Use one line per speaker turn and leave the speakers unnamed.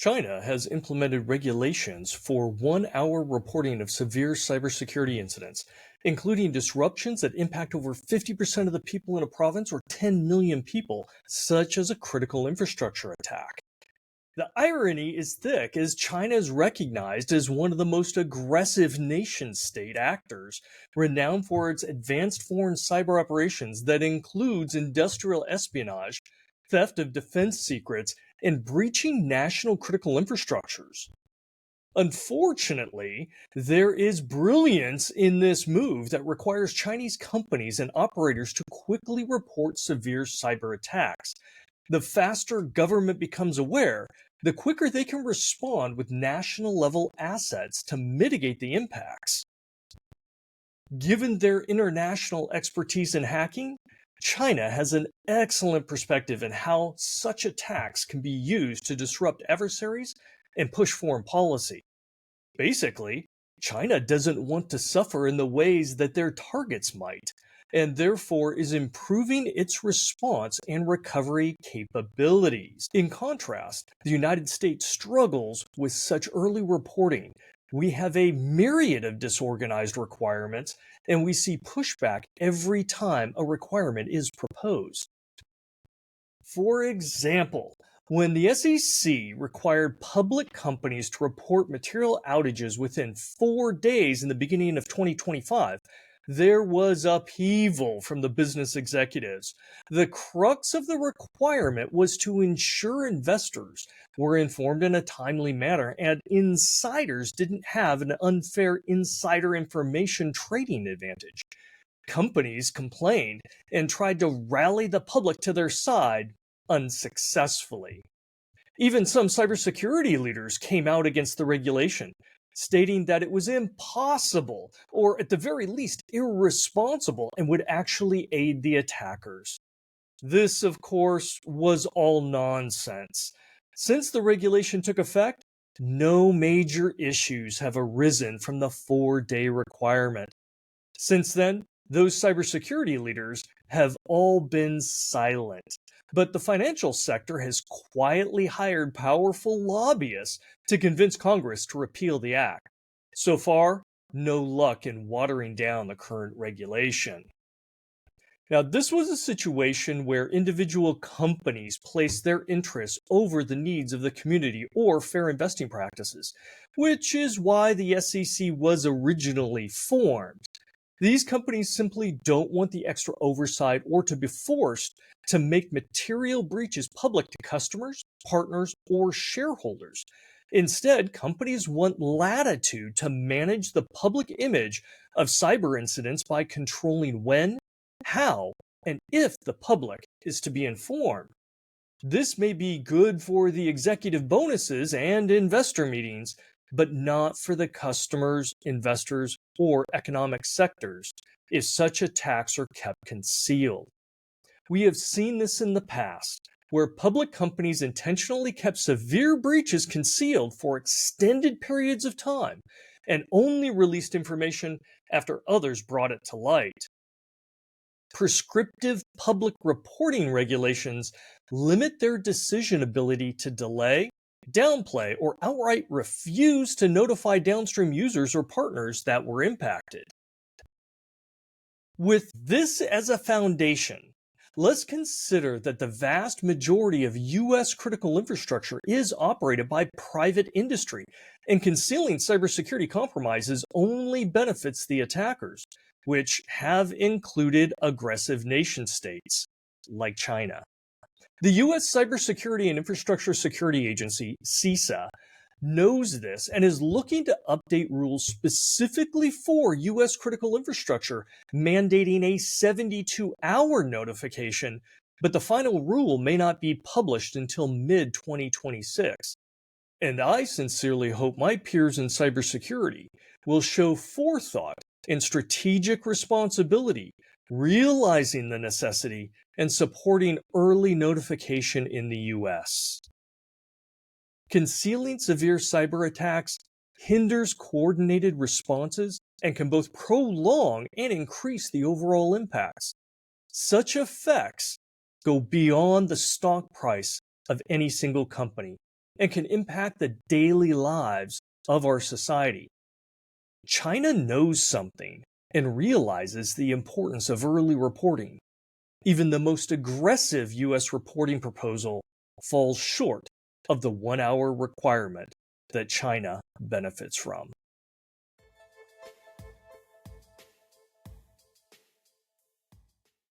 China has implemented regulations for 1 hour reporting of severe cybersecurity incidents, including disruptions that impact over 50% of the people in a province or 10 million people, such as a critical infrastructure attack. The irony is thick as China is recognized as one of the most aggressive nation-state actors, renowned for its advanced foreign cyber operations that includes industrial espionage, theft of defense secrets, and breaching national critical infrastructures. Unfortunately, there is brilliance in this move that requires Chinese companies and operators to quickly report severe cyber attacks. The faster government becomes aware, the quicker they can respond with national level assets to mitigate the impacts. Given their international expertise in hacking, China has an excellent perspective in how such attacks can be used to disrupt adversaries and push foreign policy. Basically, China doesn't want to suffer in the ways that their targets might, and therefore is improving its response and recovery capabilities. In contrast, the United States struggles with such early reporting. We have a myriad of disorganized requirements, and we see pushback every time a requirement is proposed. For example, when the SEC required public companies to report material outages within 4 days in the beginning of 2025, there was upheaval from the business executives. The crux of the requirement was to ensure investors were informed in a timely manner and insiders didn't have an unfair insider information trading advantage. Companies complained and tried to rally the public to their side unsuccessfully. Even some cybersecurity leaders came out against the regulation, stating that it was impossible, or at the very least irresponsible, and would actually aid the attackers. This, of course, was all nonsense. Since the regulation took effect, no major issues have arisen from the 4-day requirement. Since then, those cybersecurity leaders have all been silent. But the financial sector has quietly hired powerful lobbyists to convince Congress to repeal the act. So far, no luck in watering down the current regulation. Now, this was a situation where individual companies placed their interests over the needs of the community or fair investing practices, which is why the SEC was originally formed. These companies simply don't want the extra oversight or to be forced to make material breaches public to customers, partners, or shareholders. Instead, companies want latitude to manage the public image of cyber incidents by controlling when, how, and if the public is to be informed. This may be good for the executive bonuses and investor meetings, but not for the customers, investors, or economic sectors if such attacks are kept concealed. We have seen this in the past, where public companies intentionally kept severe breaches concealed for extended periods of time and only released information after others brought it to light. Prescriptive public reporting regulations limit their decision ability to delay, downplay, or outright refuse to notify downstream users or partners that were impacted. With this as a foundation, let's consider that the vast majority of U.S. critical infrastructure is operated by private industry, and concealing cybersecurity compromises only benefits the attackers, which have included aggressive nation-states like China. The U.S. Cybersecurity and Infrastructure Security Agency, CISA, knows this and is looking to update rules specifically for U.S. critical infrastructure, mandating a 72-hour notification, but the final rule may not be published until mid-2026. And I sincerely hope my peers in cybersecurity will show forethought and strategic responsibility, realizing the necessity and supporting early notification in the U.S. Concealing severe cyber attacks hinders coordinated responses and can both prolong and increase the overall impacts. Such effects go beyond the stock price of any single company and can impact the daily lives of our society. China knows something and realizes the importance of early reporting. Even the most aggressive US reporting proposal falls short of the 1 hour requirement that China benefits from.